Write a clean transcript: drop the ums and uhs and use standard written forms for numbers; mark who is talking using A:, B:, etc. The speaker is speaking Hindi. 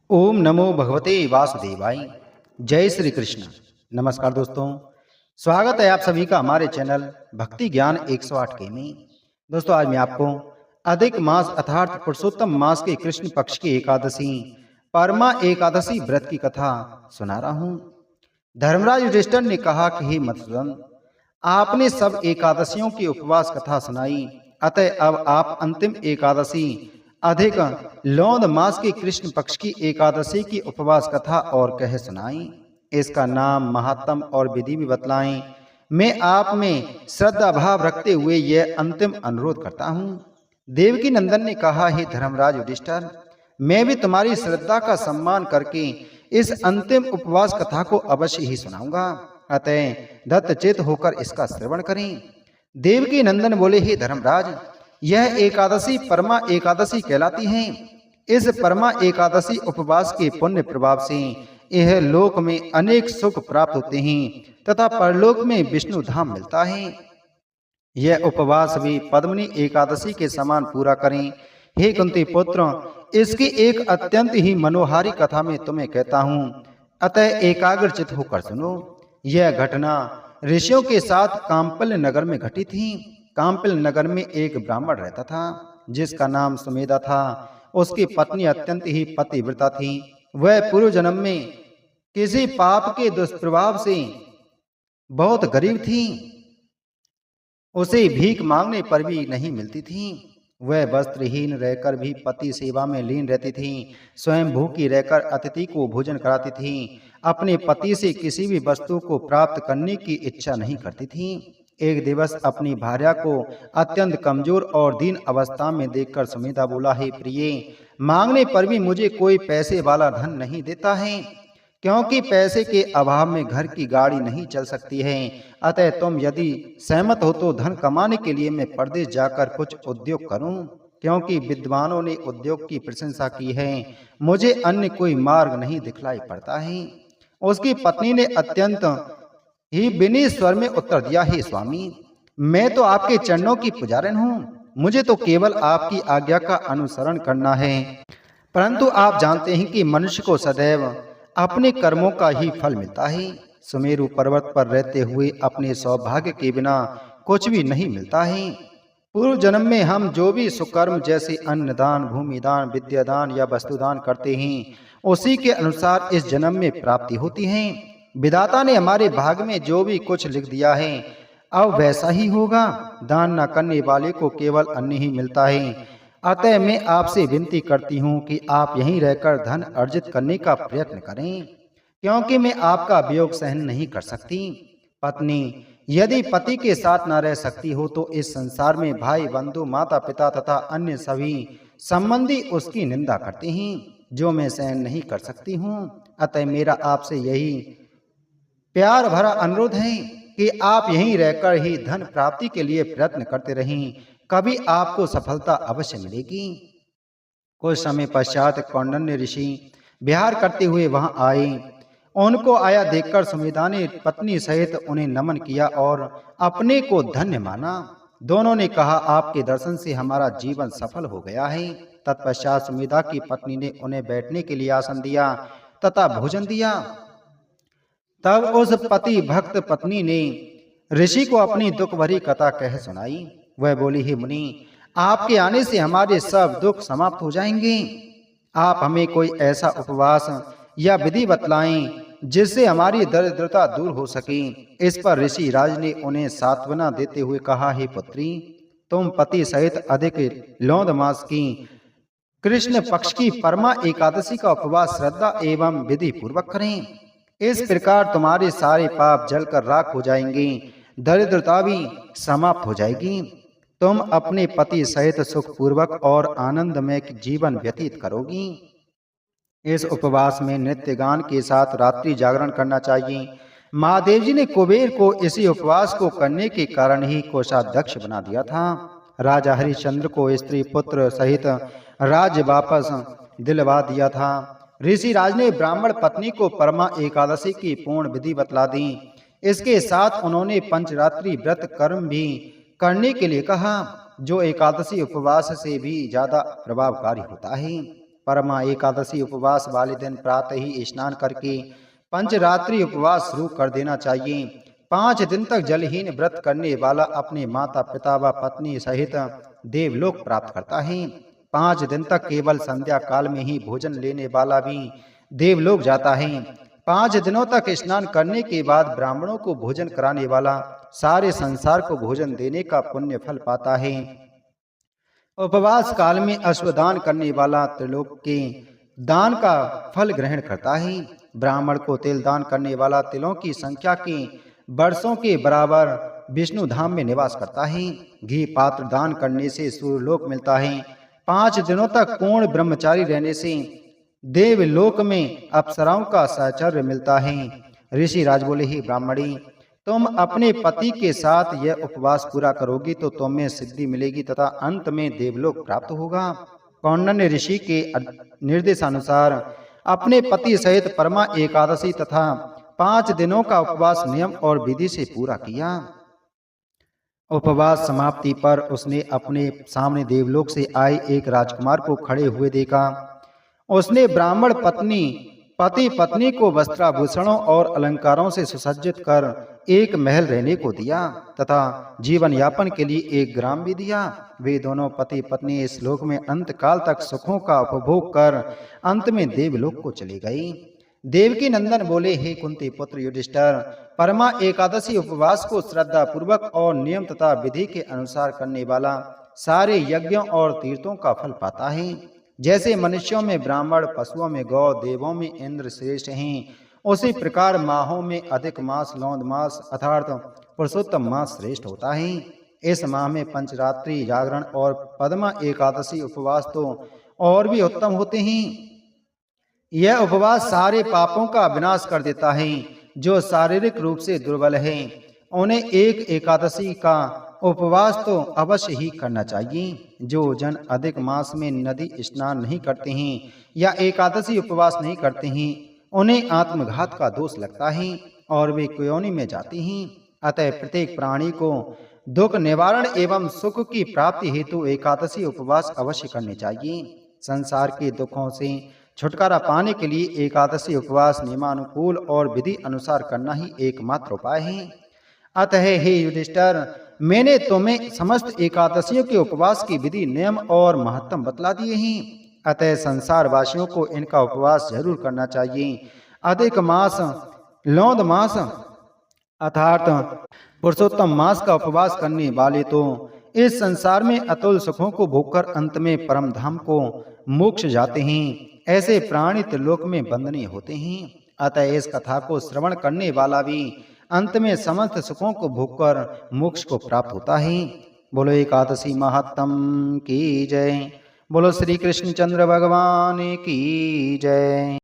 A: ओम नमो भगवते वासुदेवाय। जय श्री कृष्ण। नमस्कार दोस्तों, स्वागत है आप सभी का हमारे चैनल भक्ति ज्ञान 108 के में। दोस्तों, आज मैं आपको अधिक मास अर्थात पुरुषोत्तम मास के कृष्ण पक्ष की एकादशी परमा एकादशी व्रत की कथा सुना रहा हूँ। धर्मराज युधिष्ठिर ने कहा कि हे मधुसूदन, आपने सब एकादशियों की उपवास कथा सुनाई, अतः अब आप अंतिम एकादशी अधिक लौंद मास की कृष्ण पक्ष की एकादशी की उपवास कथा और कह सुनाई। इसका नाम, महात्म और विधि भी बतलाएं। मैं आप में श्रद्धा भाव रखते हुए यह अंतिम अनुरोध करता हूँ। देवकी नंदन ने कहा, हे धर्मराज युधिष्ठिर, मैं भी तुम्हारी श्रद्धा का सम्मान करके इस अंतिम उपवास कथा को अवश्य ही सुनाऊंगा, अतः दत्तचित होकर इसका श्रवण करें। देवकी नंदन बोले, हे धर्मराज, यह एकादशी परमा एकादशी कहलाती है। इस परमा एकादशी उपवास के पुण्य प्रभाव से यह लोक में अनेक सुख प्राप्त होते हैं तथा परलोक में विष्णु धाम मिलता है। यह उपवास भी पद्मिनी एकादशी के समान पूरा करें। हे कुंती पुत्र, इसकी एक अत्यंत ही मनोहारी कथा में तुम्हें कहता हूँ, अतः एकाग्रचित होकर सुनो। यह घटना ऋषियों के साथ काम्पल्य नगर में घटी थी। काम्पल्य नगर में एक ब्राह्मण रहता था जिसका नाम सुमेधा था। उसकी पत्नी अत्यंत ही पतिव्रता थी। वह पूर्व जन्म में किसी पाप के दुष्प्रभाव से बहुत गरीब थी। उसे भीख मांगने पर भी नहीं मिलती थी। वह वस्त्रहीन रहकर भी पति सेवा में लीन रहती थी। स्वयं भूखी रहकर अतिथि को भोजन कराती थी। अपने पति से किसी भी वस्तु को प्राप्त करने की इच्छा नहीं करती थी। एक दिवस अपनी भार्या को अत्यंत कमजोर और दीन अवस्था में देखकर सुमेधा बोला, हे प्रिय, मांगने पर भी मुझे कोई पैसे वाला धन नहीं देता है, क्योंकि पैसे के अभाव में घर की गाड़ी नहीं चल सकती है। अतः तुम यदि सहमत हो तो धन कमाने के लिए मैं परदेश जाकर कुछ उद्योग करूं, क्योंकि विद्वानों ने उद्योग की प्रशंसा की है। मुझे अन्य कोई मार्ग नहीं दिखलाई पड़ता है। उसकी पत्नी ने अत्यंत ही विनीत स्वर में उत्तर दिया, हे स्वामी, मैं तो आपके चरणों की पुजारिन हूँ। मुझे तो केवल आपकी आज्ञा का अनुसरण करना है। परंतु आप जानते हैं कि मनुष्य को सदैव अपने कर्मों का ही फल मिलता है। सुमेरु पर्वत पर रहते हुए अपने सौभाग्य के बिना कुछ भी नहीं मिलता है। पूर्व जन्म में हम जो भी सुकर्म जैसे अन्नदान, भूमिदान, विद्यादान या वस्तुदान करते हैं, उसी के अनुसार इस जन्म में प्राप्ति होती है। विधाता ने हमारे भाग में जो भी कुछ लिख दिया है, अब वैसा ही होगा। दान न करने वाले को केवल अन्न ही मिलता है। अतः मैं आपसे विनती करती हूँ कि आप यहीं रहकर धन अर्जित करने का प्रयत्न करें, क्योंकि मैं आपका वियोग सहन नहीं कर सकती। पत्नी यदि पति के साथ न रह सकती हो तो इस संसार में भाई, बंधु, माता पिता तथा अन्य सभी संबंधी उसकी निंदा करते हैं, जो मैं सहन नहीं कर सकती हूँ। अतः मेरा आपसे यही प्यार भरा अनुरोध है कि आप यहीं रहकर ही धन प्राप्ति के लिए प्रयत्न करते रहें। कभी आपको सफलता अवश्य मिलेगी। कुछ समय पश्चात कौंडिन्य ऋषि विहार करते हुए वहां आए। उनको आया देखकर सुमेधा ने पत्नी सहित उन्हें नमन किया और अपने को धन्य माना। दोनों ने कहा, आपके दर्शन से हमारा जीवन सफल हो गया है। तत्पश्चात सुमेधा की पत्नी ने उन्हें बैठने के लिए आसन दिया तथा भोजन दिया। तब उस पति भक्त पत्नी ने ऋषि को अपनी दुख भरी कथा कह सुनाई। वह बोली, हे मुनि, आपके आने से हमारे सब दुख समाप्त हो जाएंगे। आप हमें कोई ऐसा उपवास या विधि बतलाएं जिससे हमारी दरिद्रता दूर हो सके। इस पर ऋषि राज ने उन्हें सांत्वना देते हुए कहा, हे पुत्री, तुम पति सहित अधिक लौंद मास की कृष्ण पक्ष की परमा एकादशी का उपवास श्रद्धा एवं विधि पूर्वक करें। इस प्रकार तुम्हारे सारे पाप जलकर राख हो जाएंगे, दरिद्रता भी समाप्त हो जाएगी। तुम अपने पति सहित सुखपूर्वक और आनंदमय जीवन व्यतीत करोगी। इस उपवास में नृत्य गान के साथ रात्रि जागरण करना चाहिए। महादेव जी ने कुबेर को इसी उपवास को करने के कारण ही कोषाध्यक्ष बना दिया था। राजा हरिश्चंद्र को स्त्री पुत्र सहित राज्य वापस दिलवा दिया था। ऋषि राज ने ब्राह्मण पत्नी को परमा एकादशी की पूर्ण विधि बतला दी। इसके साथ उन्होंने पंचरात्रि व्रत कर्म भी करने के लिए कहा, जो एकादशी उपवास से भी ज्यादा प्रभावकारी होता है। परमा एकादशी उपवास वाले दिन प्रातः ही स्नान करके पंचरात्रि उपवास शुरू कर देना चाहिए। 5 दिन तक जलहीन व्रत करने वाला अपने माता पिता व पत्नी सहित देवलोक प्राप्त करता है। 5 दिन तक केवल संध्या काल में ही भोजन लेने वाला भी देवलोक जाता है। 5 दिनों तक स्नान करने के बाद ब्राह्मणों को भोजन कराने वाला सारे संसार को भोजन देने का पुण्य फल पाता है। उपवास काल में अश्वदान करने वाला त्रिलोक के दान का फल ग्रहण करता है। ब्राह्मण को तिल दान करने वाला तिलों की संख्या के वर्षों के बराबर विष्णु धाम में निवास करता है। घी पात्र दान करने से सूर्यलोक मिलता है। 5 दिनों तक पूर्ण ब्रह्मचारी रहने से देवलोक में अप्सराओं का साहचर्य मिलता है। ऋषि राज बोले, ही ब्राह्मणी, तुम अपने पति के साथ यह उपवास पूरा करोगी तो तुम्हें सिद्धि मिलेगी तथा अंत में देवलोक प्राप्त होगा। कौंडिन्य ऋषि के निर्देशानुसार अपने पति सहित परमा एकादशी तथा 5 दिनों का उपवास नियम और विधि से पूरा किया। उपवास समाप्ति पर उसने अपने सामने देवलोक से आए एक राजकुमार को खड़े हुए देखा। उसने ब्राह्मण पति पत्नी को वस्त्राभूषणों और अलंकारों से सुसज्जित कर एक महल रहने को दिया तथा जीवन यापन के लिए एक ग्राम भी दिया। वे दोनों पति पत्नी इस लोक में अंत काल तक सुखों का उपभोग कर अंत में देवलोक को चली गई। देवकी नंदन बोले, हे कुंती पुत्र युधिष्ठिर, परमा एकादशी उपवास को श्रद्धा पूर्वक और नियम तथा विधि के अनुसार करने वाला सारे यज्ञों और तीर्थों का फल पाता है। जैसे मनुष्यों में ब्राह्मण, पशुओं में गौ, देवों में इंद्र श्रेष्ठ हैं, उसी प्रकार माहों में अधिक मास लौंद मास अर्थात पुरुषोत्तम मास श्रेष्ठ होता है। इस माह में पंचरात्रि जागरण और पद्मा एकादशी उपवास तो और भी उत्तम होते हैं। यह उपवास सारे पापों का विनाश कर देता है। जो शारीरिक रूप से दुर्बल हैं, उन्हें एक एकादशी का उपवास तो अवश्य ही करना चाहिए। जो जन अधिक मास में नदी स्नान नहीं करते हैं या एकादशी उपवास नहीं करते हैं, उन्हें आत्मघात का दोष लगता है और वे कुयोनि में जाते हैं। अतः प्रत्येक प्राणी को दुख निवारण एवं सुख की प्राप्ति हेतु एकादशी उपवास अवश्य करने चाहिए। संसार के दुखों से छुटकारा पाने के लिए एकादशी उपवास नियमानुकूल और विधि अनुसार करना ही एकमात्र उपाय है। अतः हे युधिष्ठिर, मैंने तुम्हें समस्त एकादशियों के उपवास की विधि, नियम और महत्व बतला दिए हैं। अतः संसार वासियों को इनका उपवास जरूर करना चाहिए। अधिक मास लौंद मास अर्थात पुरुषोत्तम मास का उपवास करने वाले तो इस संसार में अतुल सुखों को भोगकर अंत में परम धाम को मोक्ष जाते हैं। ऐसे प्राणी त्रिलोक में बंधनीय होते हैं। अतः इस कथा को श्रवण करने वाला भी अंत में समस्त सुखों को भोगकर मोक्ष को प्राप्त होता है। बोलो एकादशी महात्म की जय। बोलो श्री कृष्ण चंद्र भगवान की जय।